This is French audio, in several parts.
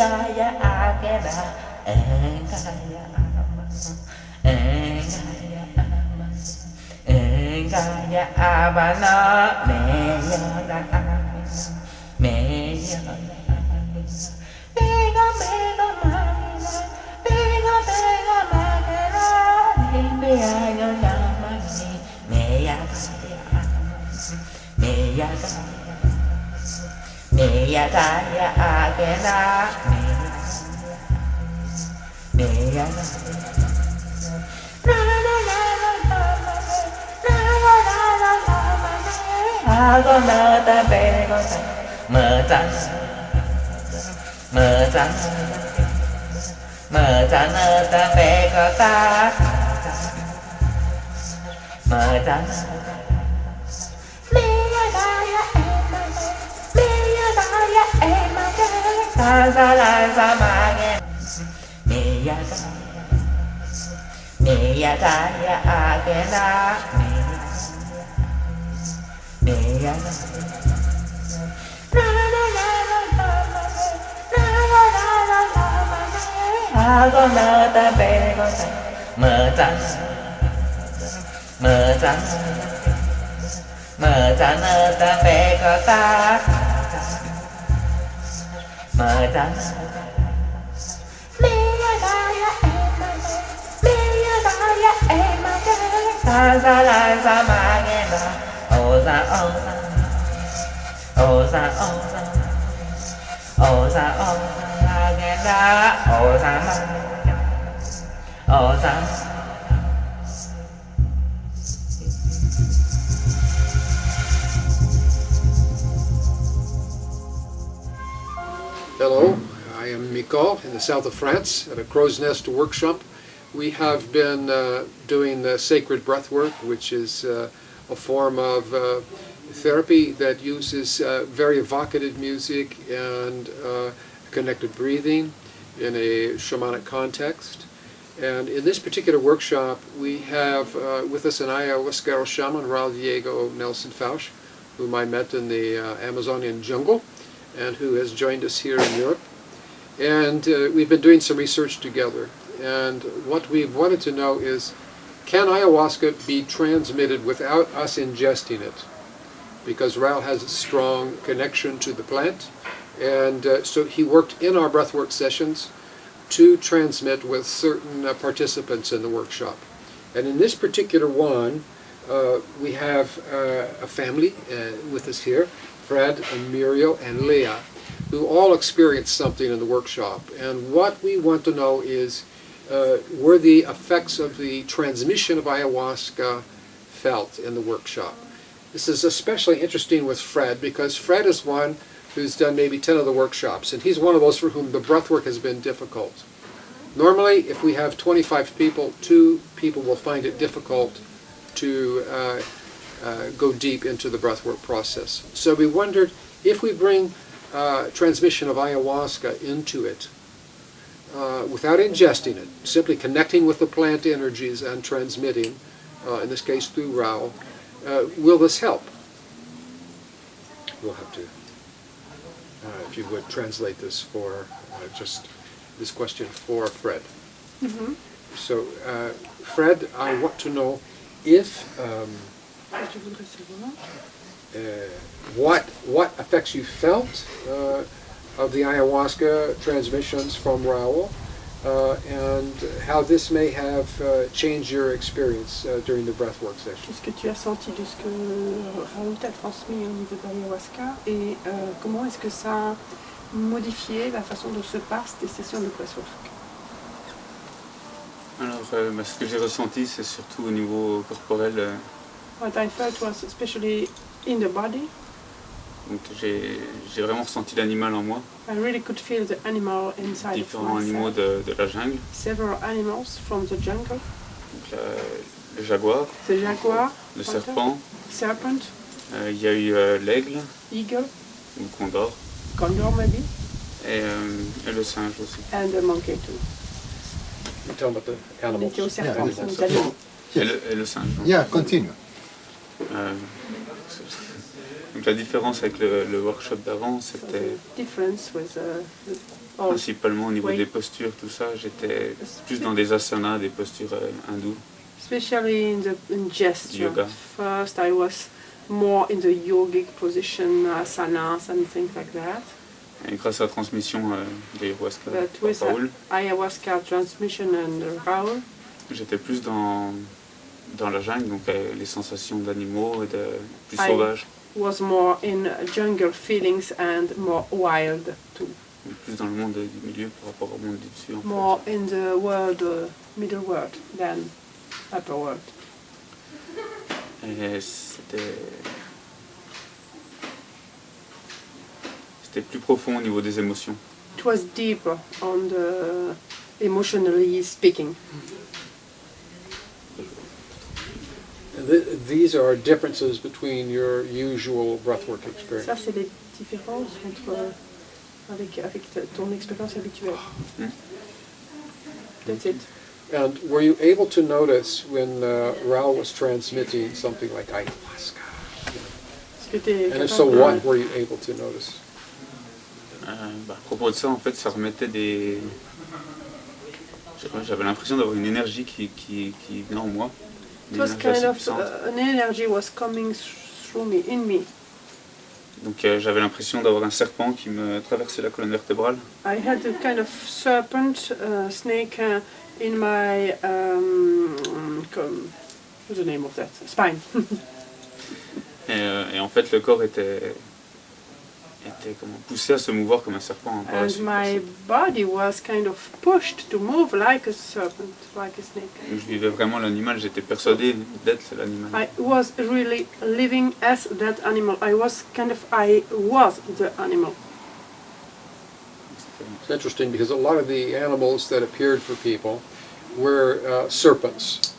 Engaya Akeda, Engaya Engaya Abana, Meya Meya Bega Bega Magina, Bega Bega Magina, Meya Yamani, Meya Meya Meya Gaya Agena, Meya Agona Begota, Mertan Mertan Mertan Begota, Mertan Meya Gaya Agena, Meya Agona Begota, Mertan Mertan Mertan Begota, Mertan Hello, I am Micol in the south of France at a Crow's Nest workshop. We have been doing sacred breath work, which is a form of therapy that uses very evocative music and connected breathing in a shamanic context. And in this particular workshop, we have with us an ayahuasca shaman, Raul Diego Nelson Fausch, whom I met in the Amazonian jungle, and who has joined us here in Europe. And we've been doing some research together. And what we've wanted to know is, can ayahuasca be transmitted without us ingesting it? Because Raul has a strong connection to the plant, and so he worked in our breathwork sessions to transmit with certain participants in the workshop. And in this particular one, we have a family with us here, Fred and Muriel and Leah, who all experienced something in the workshop. And what we want to know is, were the effects of the transmission of ayahuasca felt in the workshop? This is especially interesting with Fred, because Fred is one who's done maybe 10 of the workshops, and he's one of those for whom the breathwork has been difficult. Normally, if we have 25 people, 2 people will find it difficult to go deep into the breathwork process. So we wondered if we bring transmission of ayahuasca into it without ingesting it, simply connecting with the plant energies and transmitting, in this case through Raul, will this help? We'll have to, if you would, translate this for just this question for Fred. Mm-hmm. So, Fred, I want to know if what effects you felt of the ayahuasca transmissions from Raul, and how this may have changed your experience during the breathwork session. Qu'est-ce que tu as senti de ce que Raoul t'a transmis au niveau de l'ayahuasca, et comment est-ce que ça a modifié la façon dont se passent tes sessions de breathwork? Alors, ce que j'ai ressenti, c'est surtout au niveau corporel. What I felt was especially in the body. Donc j'ai vraiment ressenti l'animal en moi. I really could feel the animal inside Différents of animaux myself. de la jungle. Several animals from the jungle. Donc le jaguar, The jaguar, le panther, serpent, serpent, il y a eu l'aigle, eagle, ou condor, condor maybe, et le singe aussi. and the monkey too. You tell them about the On animals. était au serpent, Yeah, les animaux. Et le singe. Yeah, continue. Donc la différence avec le workshop d'avant, So c'était the difference with the old, principalement au niveau Oui. des postures, tout ça. J'étais plus dans des asanas, des postures hindoues. especially in gesture. Yoga. First, I was more in the yogic position, asanas and things like that. Et grâce à la transmission d'ayahuasca But par with Paul, ayahuasca transmission and Raoul, j'étais plus dans la jungle, donc les sensations d'animaux et plus I- sauvages, was more in jungle feelings and more wild too. plus dans le monde du milieu par rapport au monde du dessus. En fait. More in the world, middle world than upper world. Et c'était plus profond au niveau des émotions. It was deeper on the emotionally speaking. These are differences between your usual breathwork experience. Ça, c'est les différences avec ton expérience habituelle. Mm. That's it. And were you able to notice when Raoul was transmitting something like ayahuasca? Est-ce que tu es And if so, capable what were you able to notice? À propos de ça, en fait, ça remettait des... J'avais l'impression d'avoir une énergie qui venait en moi. It Une was énergie kind assez of puissante. an energy was coming through me, in me. Donc j'avais l'impression d'avoir un serpent qui me traversait la colonne vertébrale. I had a kind of serpent snake in my what's the name of that? Spine. Et en fait, le corps était comment, poussé à se mouvoir comme un serpent. Hein, par la And suite. my body was kind of pushed to move like a serpent, like a snake. Donc, je vivais vraiment l'animal, j'étais persuadé d'être l'animal. I was really living as that animal. I was the animal. It's interesting because a lot of the animals that appeared for people were serpents,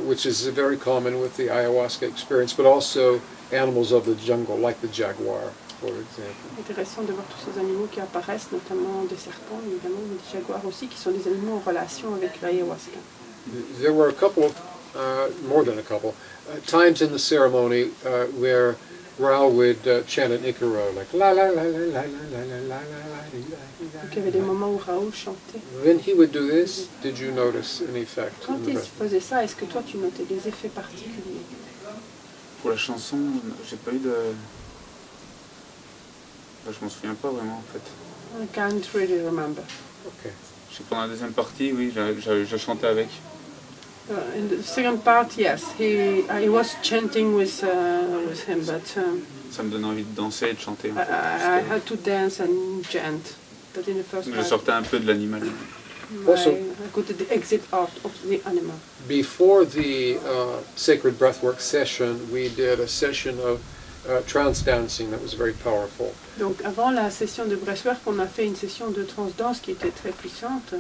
which is very common with the ayahuasca experience, but also animals of the jungle, like the jaguar, for example. Intéressant de voir tous ces animaux qui apparaissent, notamment des serpents, évidemment, mais des jaguars aussi, qui sont des animaux en relation avec l'ayahuasca. There were a couple of, more than a couple, times in the ceremony where Raoul would chant an Ikaro, like la la la la la la la la la la. Donc il y avait des moments où Raoul chantait. When he would do this, did you notice an effect Quand in the il breath? faisait ça, est-ce que toi tu notais des effets particuliers? Pour la chanson, j'ai pas eu de... Je m'en souviens pas vraiment en fait. I can't really remember. Okay. Je sais que pendant la deuxième partie, oui, je chantais avec. In the second part, yes, I was chanting with him, but Ça me donnait envie de danser et de chanter. En fait, I had to dance and chant. But in the first je part, sortais un peu de l'animal. Also- I could exit out of the animal. Before the sacred breathwork session, we did a session of trance dancing that was very powerful. Donc avant la session de breathwork, on a fait une session de trance-danse qui était très puissante.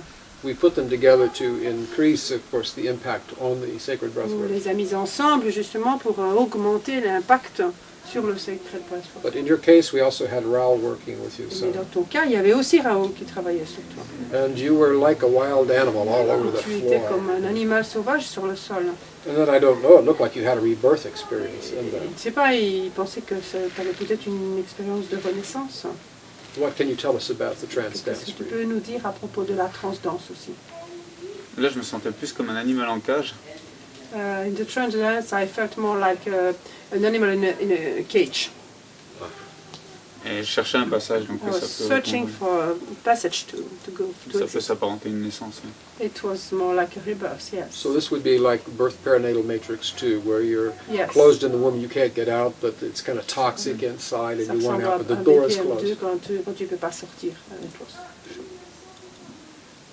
We put them together to increase, of course, the impact on the sacred On breathwork. les a mises ensemble justement pour augmenter l'impact sur le sacred breathwork. But in your case, we also had Raoul working with you. Mais dans So, ton cas, il y avait aussi Raoul qui travaillait sur toi. and you were like a wild animal all over the Tu étais floor. comme un animal sauvage sur le sol. And then I don't know, it looked like you had a rebirth experience in Je that. ne sais pas, il pensait que tu avais peut-être une expérience de renaissance. What can you tell us about the trance Qu'est-ce dance? que tu peux nous dire à propos de la trance-danse aussi? Là, je me sentais plus comme un animal en cage. In the trance dance, I felt more like an animal in a cage. Et je cherchais un passage, donc I was searching for a passage to go to ça it. peut s'apparenter à une naissance. Oui. It was more like a rebirth, yes. So this would be like birth perinatal matrix 2, where you're Yes. closed in the womb, you can't get out, but it's kind of toxic inside Ça and you want ressemble out, but à the un door is bébé M2 closed. quand tu ne peux pas sortir avec l'os.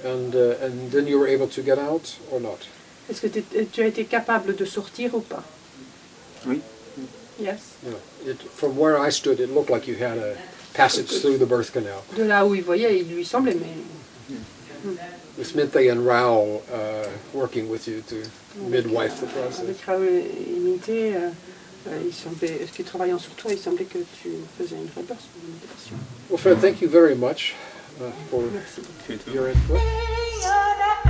And then you were able to get out or not? Est-ce que tu as été capable de sortir ou pas? Oui. Yes. Yeah. From where I stood, it looked like you had a passage through the birth canal. De là où il voyait, il lui semblait, mais With Minthe and Raoul working with you to midwife the process. avec Raoul et Minté, il semblait, ce qui travaillant sur toi, il semblait que tu faisais une rebirth, une libération. Well, Fred, thank you very much for Merci. Tu es tout. your input. Yoda,